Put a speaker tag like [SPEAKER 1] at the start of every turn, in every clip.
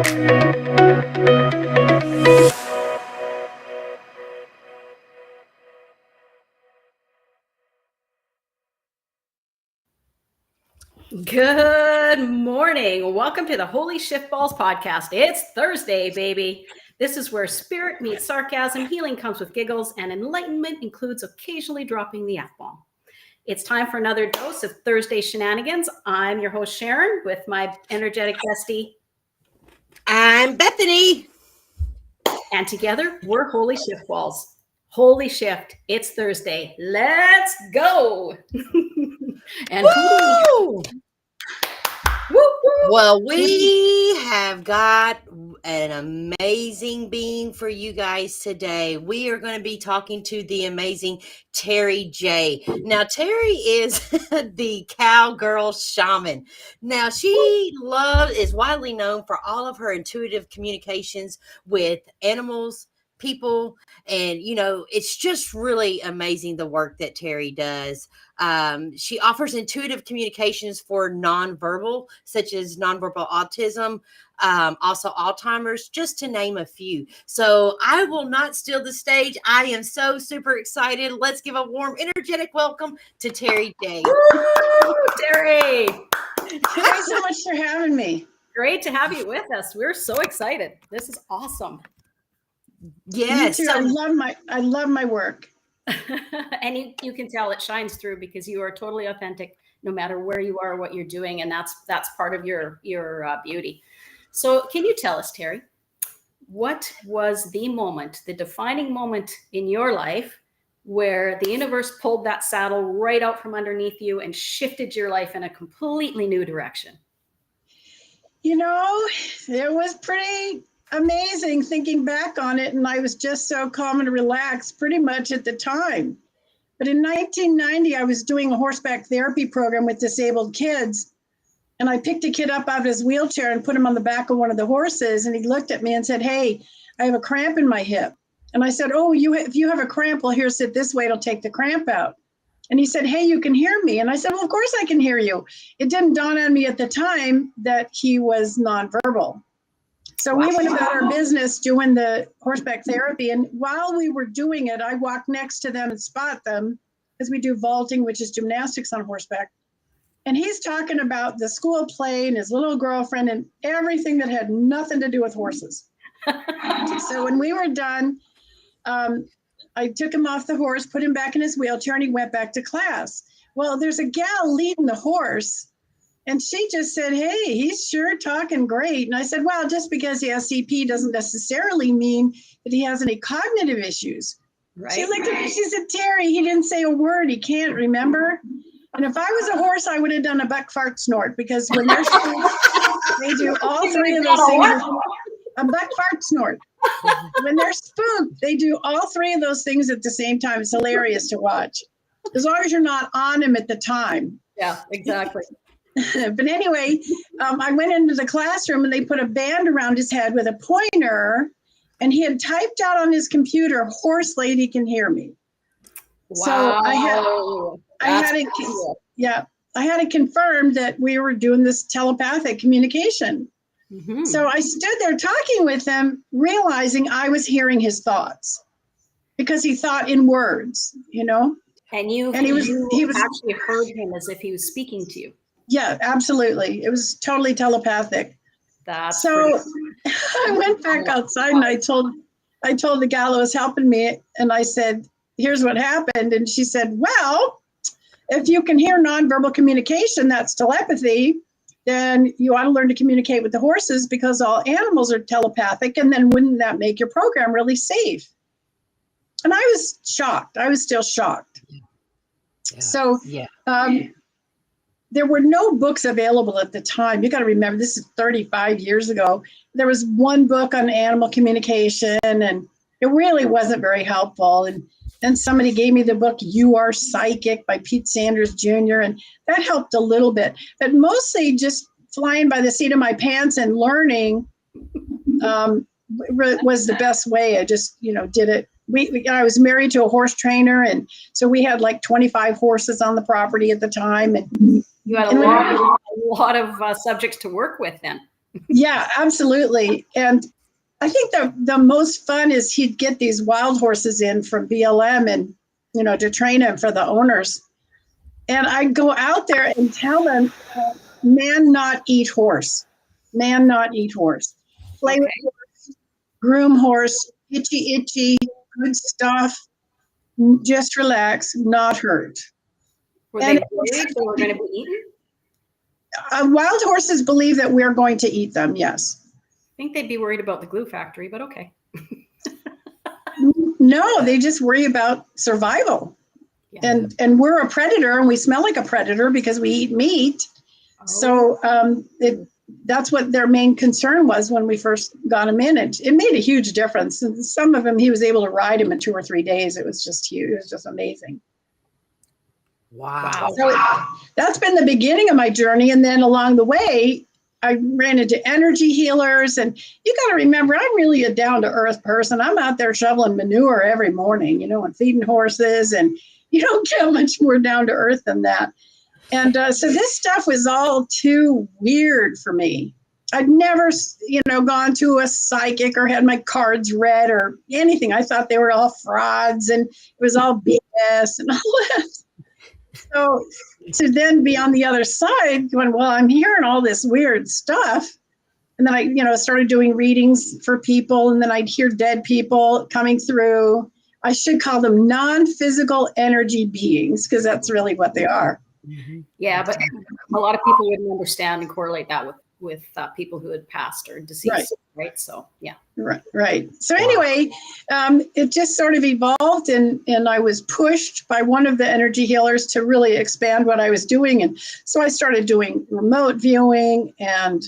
[SPEAKER 1] Good morning. Welcome to the Holy Shiftballs podcast. It's Thursday, baby. This is where spirit meets sarcasm, healing comes with giggles, and enlightenment includes occasionally dropping the F-bomb. It's time for another dose of Thursday shenanigans. I'm your host, Sharon, with my energetic bestie.
[SPEAKER 2] I'm Bethany.
[SPEAKER 1] And together, we're Holy Shiftballs. Holy Shift. It's Thursday. Let's go. And
[SPEAKER 2] woo! Well, we have got an amazing being for you guys today. We are going to be talking to the amazing Terri Jay. Now, Terri is the cowgirl shaman. Now, she is widely known for all of her intuitive communications with animals, people, and it's just really amazing the work that Terri does. She offers intuitive communications for nonverbal, such as nonverbal autism, also Alzheimer's, just to name a few. So I will not steal the stage. I am so super excited. Let's give a warm, energetic welcome to Terri Jay.
[SPEAKER 1] Terri!
[SPEAKER 3] Thanks so much for having me.
[SPEAKER 1] Great to have you with us. We're so excited. This is awesome.
[SPEAKER 3] Yes, me too. I love my work.
[SPEAKER 1] And you can tell it shines through because you are totally authentic no matter where you are or what you're doing, and that's part of your beauty. So can you tell us, Terri, what was the defining moment in your life where the universe pulled that saddle right out from underneath you and shifted your life in a completely new direction?
[SPEAKER 3] It was pretty amazing thinking back on it, and I was just so calm and relaxed pretty much at the time. But in 1990, I was doing a horseback therapy program with disabled kids, and I picked a kid up out of his wheelchair and put him on the back of one of the horses, and he looked at me and said, "Hey, I have a cramp in my hip." And I said, "Oh, if you have a cramp, well, here, sit this way, it'll take the cramp out." And he said, "Hey, you can hear me." And I said, "Well, of course I can hear you." It didn't dawn on me at the time that he was nonverbal. So we went about our business doing the horseback therapy. And while we were doing it, I walked next to them and spot them because we do vaulting, which is gymnastics on horseback. And he's talking about the school play and his little girlfriend and everything that had nothing to do with horses. So when we were done, I took him off the horse, put him back in his wheelchair, and he went back to class. Well, there's a gal leading the horse. And she just said, "Hey, he's sure talking great." And I said, "Well, just because he has CP doesn't necessarily mean that he has any cognitive issues." Right. She looked at me, she said, "Terri, he didn't say a word. He can't remember." And if I was a horse, I would have done a buck fart snort, because when they're spooked, they do all three of those things. A buck fart snort. When they're spooked, they do all three of those things at the same time. It's hilarious to watch, as long as you're not on him at the time.
[SPEAKER 1] Yeah, exactly.
[SPEAKER 3] But anyway, I went into the classroom and they put a band around his head with a pointer, and he had typed out on his computer, "Horse lady can hear me."
[SPEAKER 1] Wow.
[SPEAKER 3] So I had it confirmed that we were doing this telepathic communication. Mm-hmm. So I stood there talking with him, realizing I was hearing his thoughts because he thought in words,
[SPEAKER 1] And he was actually heard him as if he was speaking to you.
[SPEAKER 3] Yeah, absolutely. It was totally telepathic. So I went back outside and I told the gal who was helping me, and I said, "Here's what happened." And she said, "Well, if you can hear nonverbal communication, that's telepathy, then you ought to learn to communicate with the horses because all animals are telepathic. And then wouldn't that make your program really safe?" And I was shocked. I was still shocked. Yeah. So there were no books available at the time. You got to remember, this is 35 years ago. There was one book on animal communication, and it really wasn't very helpful. And then somebody gave me the book "You Are Psychic" by Pete Sanders Jr., and that helped a little bit. But mostly just flying by the seat of my pants and learning was the best way. I just, did it. I was married to a horse trainer, and so we had like 25 horses on the property at the time. And
[SPEAKER 1] you had a lot of subjects to work with then.
[SPEAKER 3] Yeah, absolutely. And I think the most fun is he'd get these wild horses in from BLM and, to train them for the owners. And I'd go out there and tell them, man, not eat horse, man, not eat horse. Play with
[SPEAKER 1] Okay.
[SPEAKER 3] horse, groom horse, itchy, good stuff. Just relax, not hurt.
[SPEAKER 1] Were
[SPEAKER 3] And
[SPEAKER 1] they worried they were going to be eaten?
[SPEAKER 3] wild horses believe that we're going to eat them, yes.
[SPEAKER 1] I think they'd be worried about the glue factory, but okay.
[SPEAKER 3] No, they just worry about survival.
[SPEAKER 1] Yeah.
[SPEAKER 3] And we're a predator, and we smell like a predator because we eat meat.
[SPEAKER 1] Oh.
[SPEAKER 3] So that's what their main concern was when we first got him in. It made a huge difference. And some of them, he was able to ride him in 2 or 3 days. It was just huge. It was just amazing.
[SPEAKER 2] Wow.
[SPEAKER 3] So that's been the beginning of my journey. And then along the way, I ran into energy healers. And you got to remember, I'm really a down to earth person. I'm out there shoveling manure every morning, and feeding horses. And you don't get much more down to earth than that. And so this stuff was all too weird for me. I'd never, gone to a psychic or had my cards read or anything. I thought they were all frauds and it was all BS and all that. So to then be on the other side going, well, I'm hearing all this weird stuff. And then I, started doing readings for people, and then I'd hear dead people coming through. I should call them non-physical energy beings, because that's really what they are.
[SPEAKER 2] Mm-hmm.
[SPEAKER 1] Yeah, but a lot of people wouldn't understand and correlate that with people who had passed or deceased, right? So, yeah.
[SPEAKER 3] Right. So anyway, it just sort of evolved, and I was pushed by one of the energy healers to really expand what I was doing. And so I started doing remote viewing and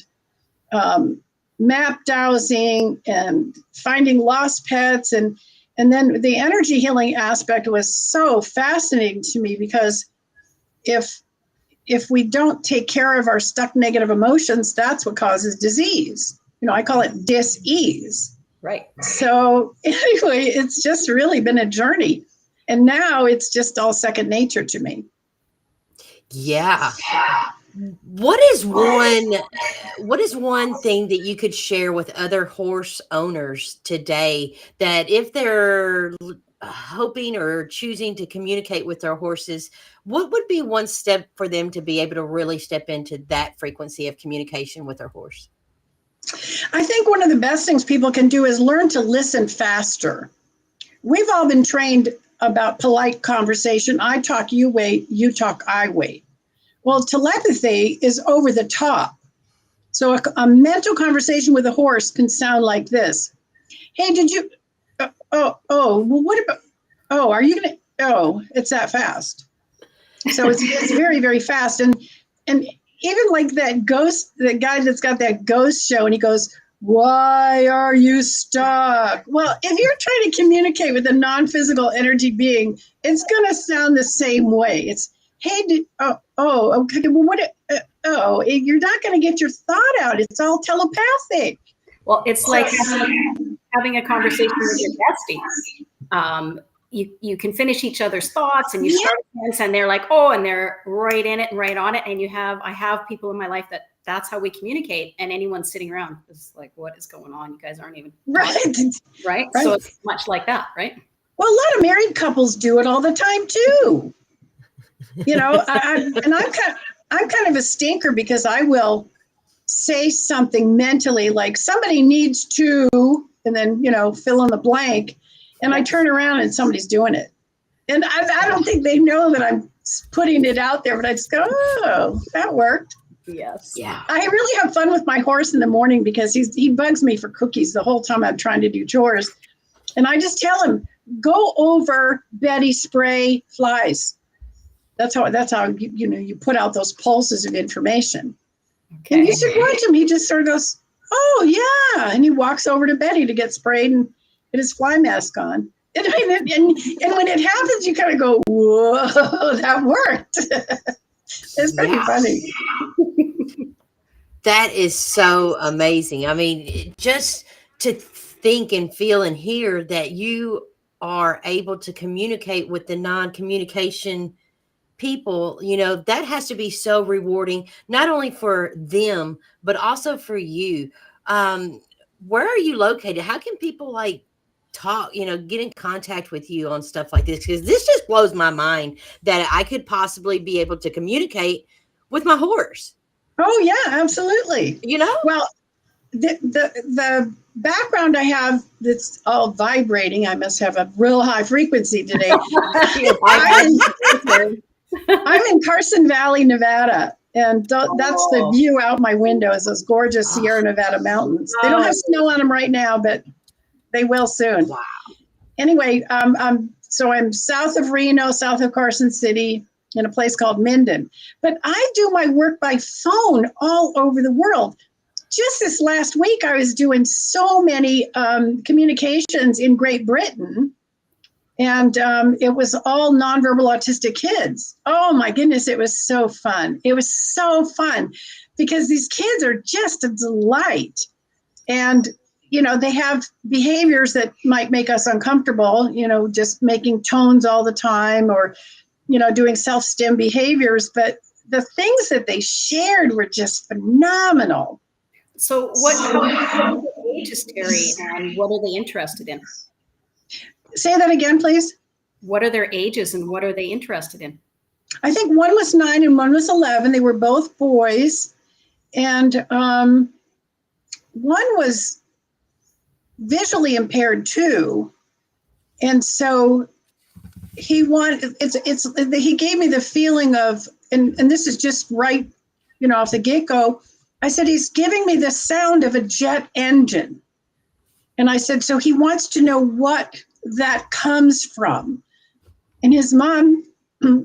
[SPEAKER 3] map dowsing and finding lost pets. And then the energy healing aspect was so fascinating to me, because if we don't take care of our stuck negative emotions, that's what causes disease. I call it dis-ease.
[SPEAKER 1] Right.
[SPEAKER 3] So anyway, it's just really been a journey. And now it's just all second nature to me.
[SPEAKER 2] Yeah. What is one thing that you could share with other horse owners today, that if they're hoping or choosing to communicate with their horses, what would be one step for them to be able to really step into that frequency of communication with their horse?
[SPEAKER 3] I think one of the best things people can do is learn to listen faster. We've all been trained about polite conversation. I talk, you wait, you talk, I wait. Well, telepathy is over the top. So a mental conversation with a horse can sound like this. Hey, did you, well, what about, are you going to, it's that fast. So it's very, very fast. And even like that ghost, the guy that's got that ghost show, and he goes, why are you stuck? Well, if you're trying to communicate with a non-physical energy being, it's going to sound the same way. It's, hey, okay, well, what, you're not going to get your thought out. It's all telepathic.
[SPEAKER 1] Well, it's like having a conversation with your besties. You can finish each other's thoughts, and you start a sentence, and they're like, and they're right in it and right on it. And I have people in my life that's how we communicate. And anyone sitting around is like, what is going on? You guys aren't even right. So it's much like that, right?
[SPEAKER 3] Well, a lot of married couples do it all the time too. I'm kind of a stinker, because I will say something mentally like somebody needs to, and then, fill in the blank. And I turn around and somebody's doing it. And I don't think they know that I'm putting it out there, but I just go, that worked.
[SPEAKER 1] Yes.
[SPEAKER 2] Yeah.
[SPEAKER 3] I really have fun with my horse in the morning, because he bugs me for cookies the whole time I'm trying to do chores. And I just tell him, go over, Betty, spray flies. That's how you put out those pulses of information. Okay. And you should watch him. He just sort of goes, oh yeah. And he walks over to Betty to get sprayed and get his fly mask on. And when it happens, you kind of go, whoa, that worked. It's pretty funny.
[SPEAKER 2] That is so amazing. I mean, just to think and feel and hear that you are able to communicate with the non-communication people, you know, that has to be so rewarding, not only for them, but also for you. Where are you located? How can people like talk, you know, get in contact with you on stuff like this? Because this just blows my mind that I could possibly be able to communicate with my horse,
[SPEAKER 3] Oh yeah, absolutely.
[SPEAKER 2] you know?
[SPEAKER 3] Well, the background I have that's all vibrating. I must have a real high frequency today. I'm in Carson Valley, Nevada, and that's the view out my window is those gorgeous Sierra Nevada mountains. They don't have snow on them right now, but they will soon.
[SPEAKER 2] Wow.
[SPEAKER 3] Anyway, so I'm south of Reno, south of Carson City, in a place called Minden. But I do my work by phone all over the world. Just this last week, I was doing so many communications in Great Britain, and it was all nonverbal autistic kids. Oh my goodness, it was so fun. It was so fun because these kids are just a delight. And, you know, they have behaviors that might make us uncomfortable, you know, just making tones all the time or, you know, doing self-stim behaviors. But the things that they shared were just phenomenal.
[SPEAKER 1] So how age is Terri, and what are they interested in?
[SPEAKER 3] Say that again, please.
[SPEAKER 1] What are their ages and what are they interested in?
[SPEAKER 3] I think one was 9 and one was 11. They were both boys. And one was visually impaired too. And so he gave me the feeling of, and this is just right, you know, off the get-go. I said, he's giving me the sound of a jet engine. And I said, so he wants to know what that comes from. And his mom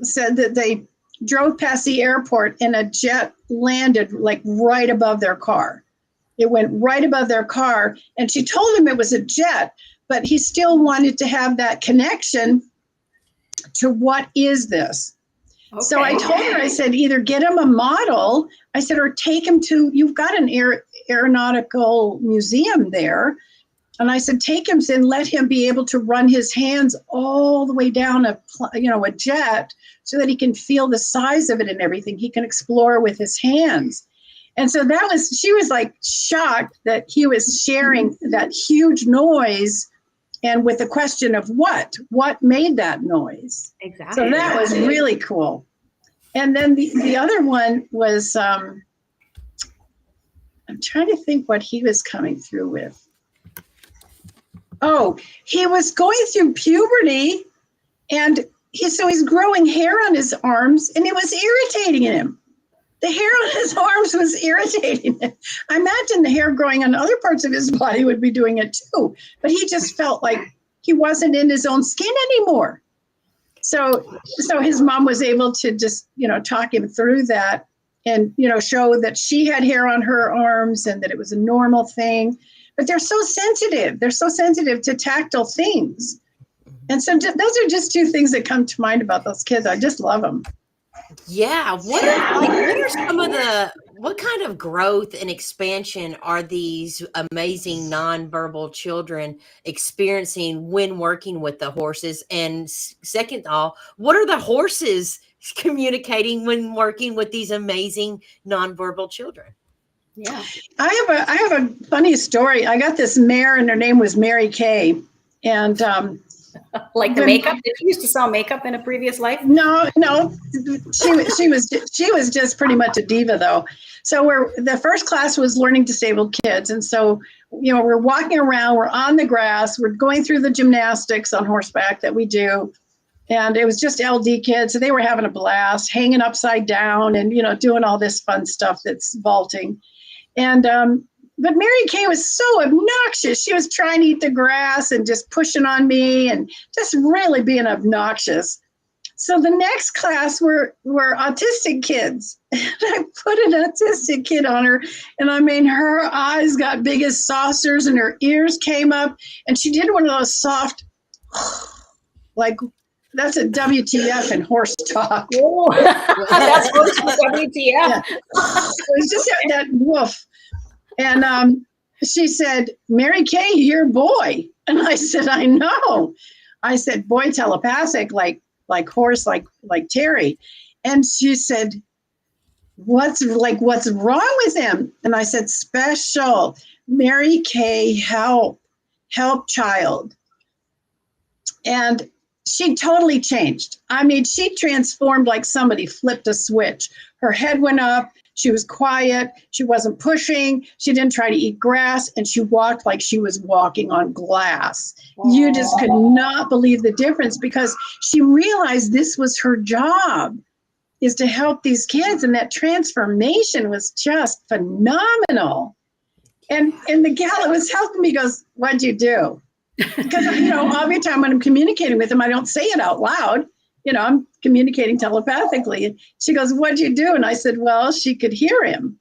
[SPEAKER 3] said that they drove past the airport and a jet landed like right above their car. It went right above their car. And she told him it was a jet, but he still wanted to have that connection to what is this? Okay. So I told her, I said, either get him a model, I said, or take him to, you've got an aeronautical museum there. And I said, take him and let him be able to run his hands all the way down a jet so that he can feel the size of it and everything. He can explore with his hands. And so she was like shocked that he was sharing that huge noise and with the question of what made that noise.
[SPEAKER 1] Exactly.
[SPEAKER 3] So that was really cool. And then the other one was, I'm trying to think what he was coming through with. Oh, he was going through puberty and he's growing hair on his arms and it was irritating him. The hair on his arms was irritating him. I imagine the hair growing on other parts of his body would be doing it too, but he just felt like he wasn't in his own skin anymore. So his mom was able to just, you know, talk him through that and, you know, show that she had hair on her arms and that it was a normal thing. But they're so sensitive. They're so sensitive to tactile things. And so those are just two things that come to mind about those kids. I just love them.
[SPEAKER 2] Yeah. What kind of growth and expansion are these amazing nonverbal children experiencing when working with the horses? And second of all, what are the horses communicating when working with these amazing nonverbal children?
[SPEAKER 3] Yeah. I have a funny story. I got this mare and her name was Mary Kay. And
[SPEAKER 1] like the makeup? Did you used to sell makeup in a previous life?
[SPEAKER 3] No. She was just pretty much a diva though. So the first class was learning disabled kids. And so, you know, we're walking around, we're on the grass, we're going through the gymnastics on horseback that we do. And it was just LD kids. So they were having a blast, hanging upside down and, you know, doing all this fun stuff that's vaulting. And, but Mary Kay was so obnoxious. She was trying to eat the grass and just pushing on me and just really being obnoxious. So the next class were autistic kids. And I put an autistic kid on her. And I mean, her eyes got big as saucers and her ears came up. And she did one of those soft, like, that's a WTF in horse talk.
[SPEAKER 1] Oh, that's WTF. Yeah.
[SPEAKER 3] It was just that woof. And she said, Mary Kay, you're a boy. And I said, I know. I said, boy telepathic, like like horse, like Terri. And she said, what's wrong with him? And I said, special. Mary Kay, help child. And she totally changed. I mean, she transformed like somebody flipped a switch. Her head went up. She was quiet. She wasn't pushing. She didn't try to eat grass. And she walked like she was walking on glass. You just could not believe the difference, because she realized this was her job, is to help these kids. And that transformation was just phenomenal. And the gal that was helping me goes, what'd you do? Because, every time when I'm communicating with him, I don't say it out loud. I'm communicating telepathically. And she goes, what'd you do? And I said, well, she could hear him.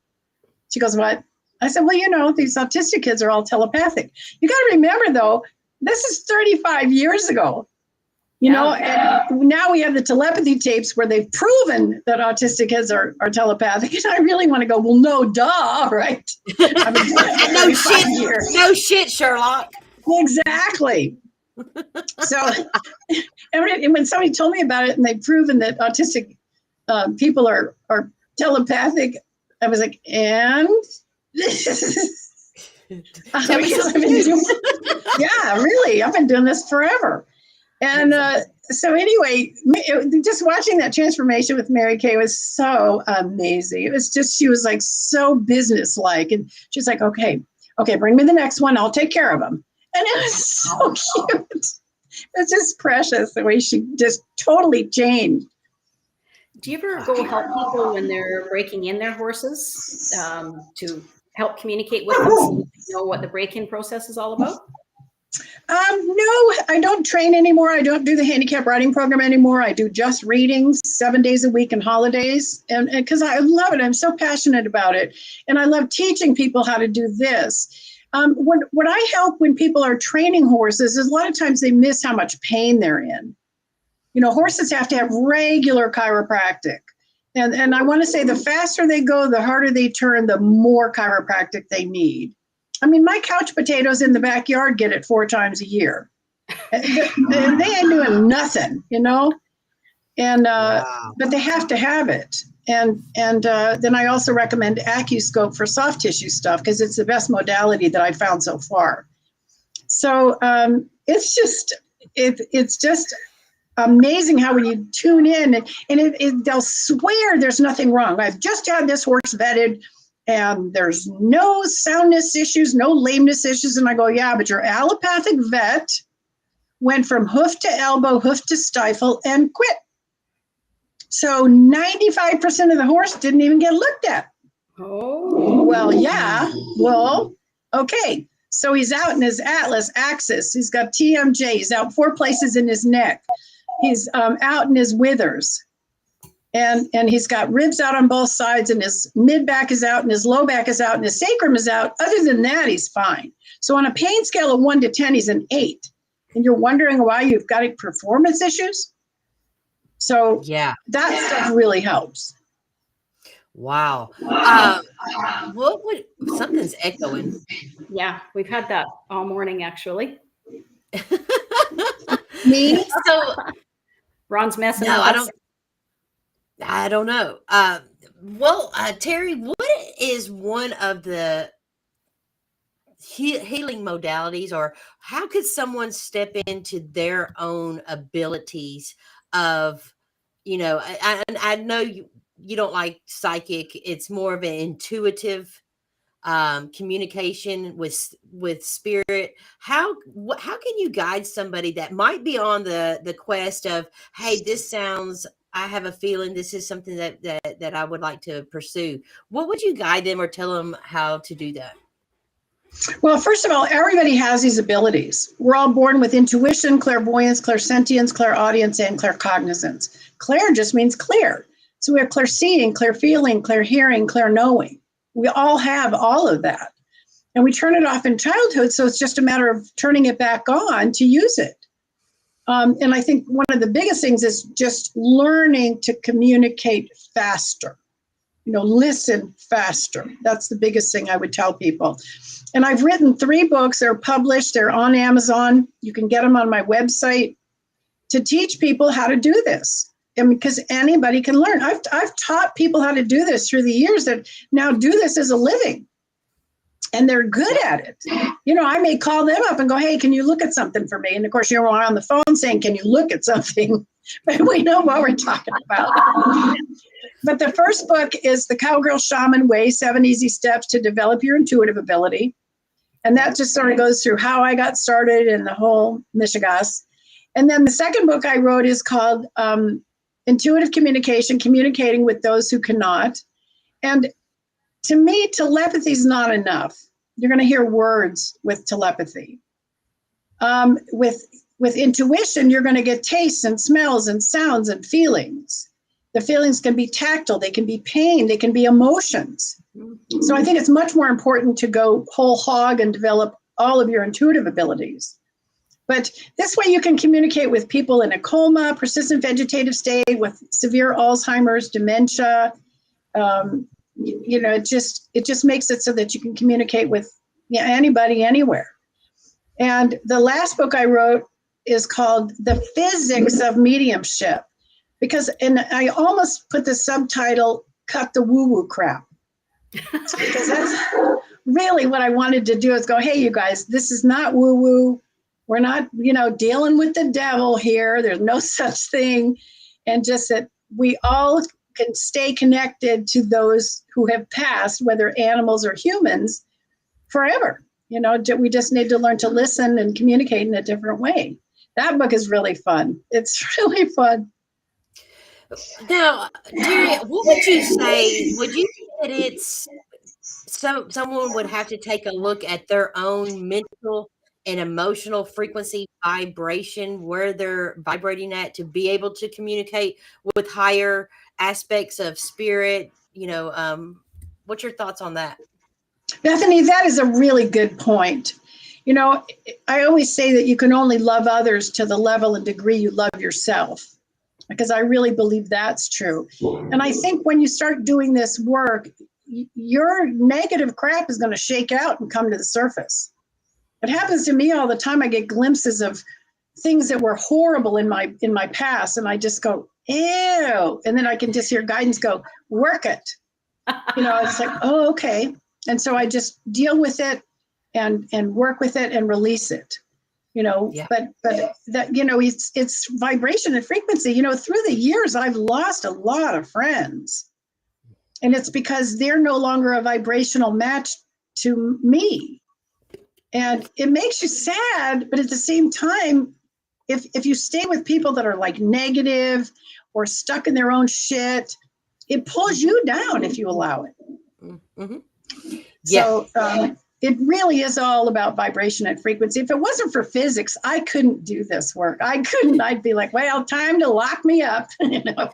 [SPEAKER 3] She goes, what? I said, well, these autistic kids are all telepathic. You got to remember, though, this is 35 years ago. And now we have the telepathy tapes where they've proven that autistic kids are telepathic. And I really want to go, well, no, duh, right?
[SPEAKER 2] No shit, Sherlock.
[SPEAKER 3] Exactly. So, and when somebody told me about it and they've proven that autistic people are telepathic, I was like, and? Really, I've been doing this forever. And so anyway, just watching that transformation with Mary Kay was so amazing. It was just, she was like so businesslike, and she's like, okay, bring me the next one. I'll take care of them. And it was so cute. It's just precious the way she just totally changed.
[SPEAKER 1] Do you ever go help people when they're breaking in their horses to help communicate with them so they know what the break-in process is all about?
[SPEAKER 3] No, I don't train anymore. I don't do the handicap riding program anymore. I do just readings 7 days a week and holidays. And because I love it. I'm so passionate about it. And I love teaching people how to do this. What I help when people are training horses is a lot of times they miss how much pain they're in. Horses have to have regular chiropractic. And I want to say the faster they go, the harder they turn, the more chiropractic they need. I mean, my couch potatoes in the backyard get it 4 times a year. They ain't doing nothing, And
[SPEAKER 2] Wow.
[SPEAKER 3] But they have to have it. And then I also recommend AccuScope for soft tissue stuff, because it's the best modality that I've found so far. So it's just amazing how when you tune in and they'll swear there's nothing wrong. I've just had this horse vetted and there's no soundness issues, no lameness issues. And I go, yeah, but your allopathic vet went from hoof to elbow, hoof to stifle, and quit. So 95% of the horse didn't even get looked at.
[SPEAKER 1] Oh.
[SPEAKER 3] Well, yeah. Well, okay. So he's out in his atlas axis. He's got TMJ. He's out 4 places in his neck. He's out in his withers. And he's got ribs out on both sides, and his mid back is out, and his low back is out, and his sacrum is out. Other than that, he's fine. So on a pain scale of 1 to 10, he's an 8. And you're wondering why you've got performance issues? So
[SPEAKER 2] yeah,
[SPEAKER 3] that stuff really helps.
[SPEAKER 2] Wow. Something's echoing.
[SPEAKER 1] Yeah, we've had that all morning, actually.
[SPEAKER 3] Me?
[SPEAKER 2] So
[SPEAKER 1] Ron's messing
[SPEAKER 2] no,
[SPEAKER 1] with us.
[SPEAKER 2] I don't know. Terri, what is one of the healing modalities, or how could someone step into their own abilities of, I know you don't like psychic. It's more of an intuitive communication with spirit. How can you guide somebody that might be on the quest of, hey, this sounds, I have a feeling this is something that I would like to pursue? What would you guide them or tell them how to do that?
[SPEAKER 3] Well, first of all, everybody has these abilities. We're all born with intuition, clairvoyance, clairsentience, clairaudience, and claircognizance. Clair just means clear. So we have clairseeing, clairfeeling, clairhearing, clairknowing. We all have all of that. And we turn it off in childhood, so it's just a matter of turning it back on to use it. And I think one of the biggest things is just learning to communicate faster. Listen faster. That's the biggest thing I would tell people. And I've written 3 books. They're published. They're on Amazon. You can get them on my website, to teach people how to do this. And because anybody can learn. I've taught people how to do this through the years that now do this as a living. And they're good at it. You know, I may call them up and go, hey, can you look at something for me? And of course, you're on the phone saying, can you look at something? But we know what we're talking about. But the first book is The Cowgirl Shaman Way, 7 Easy Steps to Develop Your Intuitive Ability. And that just sort of goes through how I got started and the whole mishigas. And then the second book I wrote is called Intuitive Communication, Communicating with Those Who Cannot. And to me, telepathy is not enough. You're going to hear words with telepathy. With intuition, you're going to get tastes and smells and sounds and feelings. The feelings can be tactile, they can be pain, they can be emotions. So I think it's much more important to go whole hog and develop all of your intuitive abilities. But this way you can communicate with people in a coma, persistent vegetative state, with severe Alzheimer's, dementia. You know, it just makes it so that you can communicate with anybody, anywhere. And the last book I wrote is called The Physics of Mediumship, and I almost put the subtitle, Cut the Woo-Woo Crap. Because that's really what I wanted to do, is go, hey, you guys, this is not woo-woo. We're not, dealing with the devil here. There's no such thing. And just that we all can stay connected to those who have passed, whether animals or humans, forever. We just need to learn to listen and communicate in a different way. That book is really fun. It's really fun.
[SPEAKER 2] Now, Terri, what would you say? Would you say that it's someone would have to take a look at their own mental and emotional frequency vibration, where they're vibrating at, to be able to communicate with higher aspects of spirit? What's your thoughts on that?
[SPEAKER 3] Bethany, that is a really good point. I always say that you can only love others to the level and degree you love yourself, because I really believe that's true. And I think when you start doing this work, your negative crap is going to shake out and come to the surface. It happens to me all the time. I get glimpses of things that were horrible in my past, and I just go, ew. And then I can just hear guidance go, work it. It's like, oh, okay. And so I just deal with it and work with it and release it.
[SPEAKER 2] Yeah.
[SPEAKER 3] But that, it's vibration and frequency. Through the years, I've lost a lot of friends, and it's because they're no longer a vibrational match to me. And it makes you sad, but at the same time, if you stay with people that are like negative or stuck in their own shit, it pulls you down if you allow it.
[SPEAKER 2] Mm-hmm.
[SPEAKER 3] Yeah. So it really is all about vibration and frequency. If it wasn't for physics, I couldn't do this work. I'd be like, well, time to lock me up.
[SPEAKER 2] Well, isn't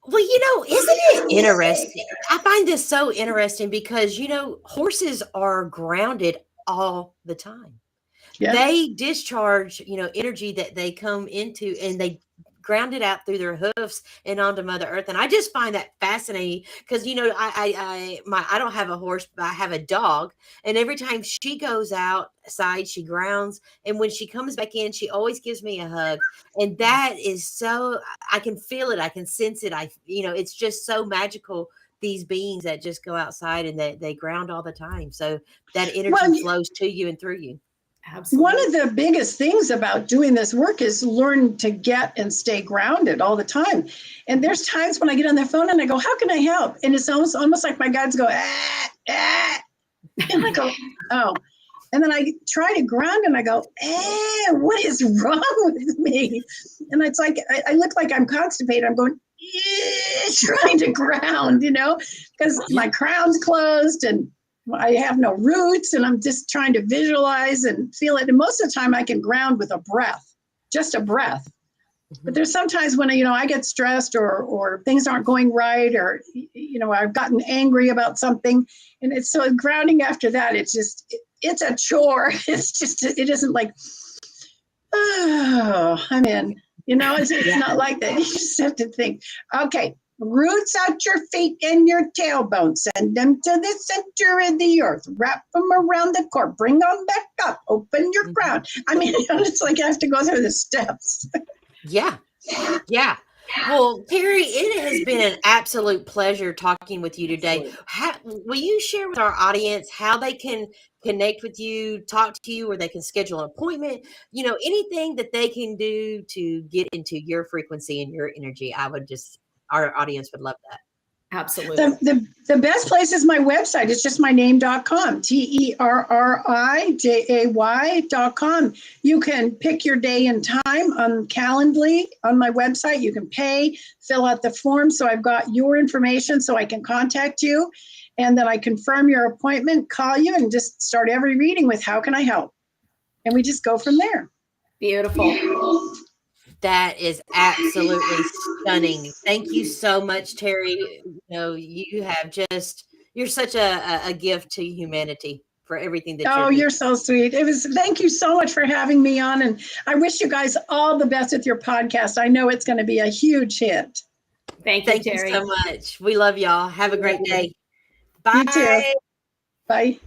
[SPEAKER 2] it interesting? I find this so interesting because, horses are grounded all the time. Yeah. They discharge, energy that they come into, and they ground it out through their hoofs and onto Mother Earth. And I just find that fascinating because, I don't have a horse, but I have a dog. And every time she goes outside, she grounds. And when she comes back in, she always gives me a hug. And that is so, I can feel it. I can sense it. It's just so magical. These beings that just go outside and they ground all the time. So that energy flows to you and through you.
[SPEAKER 3] Absolutely. One of the biggest things about doing this work is learn to get and stay grounded all the time. And there's times when I get on the phone and I go, how can I help? And it's almost like my guides go, ah, ah. And I go, oh. And then I try to ground and I go, what is wrong with me? And it's like, I look like I'm constipated. I'm going, trying to ground, because my crown's closed and I have no roots, and I'm just trying to visualize and feel it. And most of the time I can ground with a breath, just a breath. Mm-hmm. But there's sometimes when, I get stressed or things aren't going right, or, I've gotten angry about something. And it's so grounding after that. It's a chore. It isn't like, oh, I'm in, it's not like that. You just have to think, okay, roots out your feet and your tailbone. Send them to the center of the earth. Wrap them around the core. Bring them back up. Open your crown. It's like I have to go through the steps.
[SPEAKER 2] Yeah. Yeah. Well, Terri, it has been an absolute pleasure talking with you today. Will you share with our audience how they can connect with you, talk to you, or they can schedule an appointment? Anything that they can do to get into your frequency and your energy. Our audience would love that.
[SPEAKER 1] Absolutely.
[SPEAKER 3] The best place is my website. It's just my name.com, TerriJay.com. You can pick your day and time on Calendly on my website. You can pay, fill out the form. So I've got your information so I can contact you. And then I confirm your appointment, call you, and just start every reading with how can I help? And we just go from there.
[SPEAKER 1] Beautiful.
[SPEAKER 2] That is absolutely stunning. Thank you so much, Terri. You're such a gift to humanity for everything that you're doing.
[SPEAKER 3] You're so sweet. Thank you so much for having me on. And I wish you guys all the best with your podcast. I know it's going to be a huge hit.
[SPEAKER 1] Thank you, Terri.
[SPEAKER 2] You so much. We love y'all. Have a great day. Bye.
[SPEAKER 3] You too. Bye.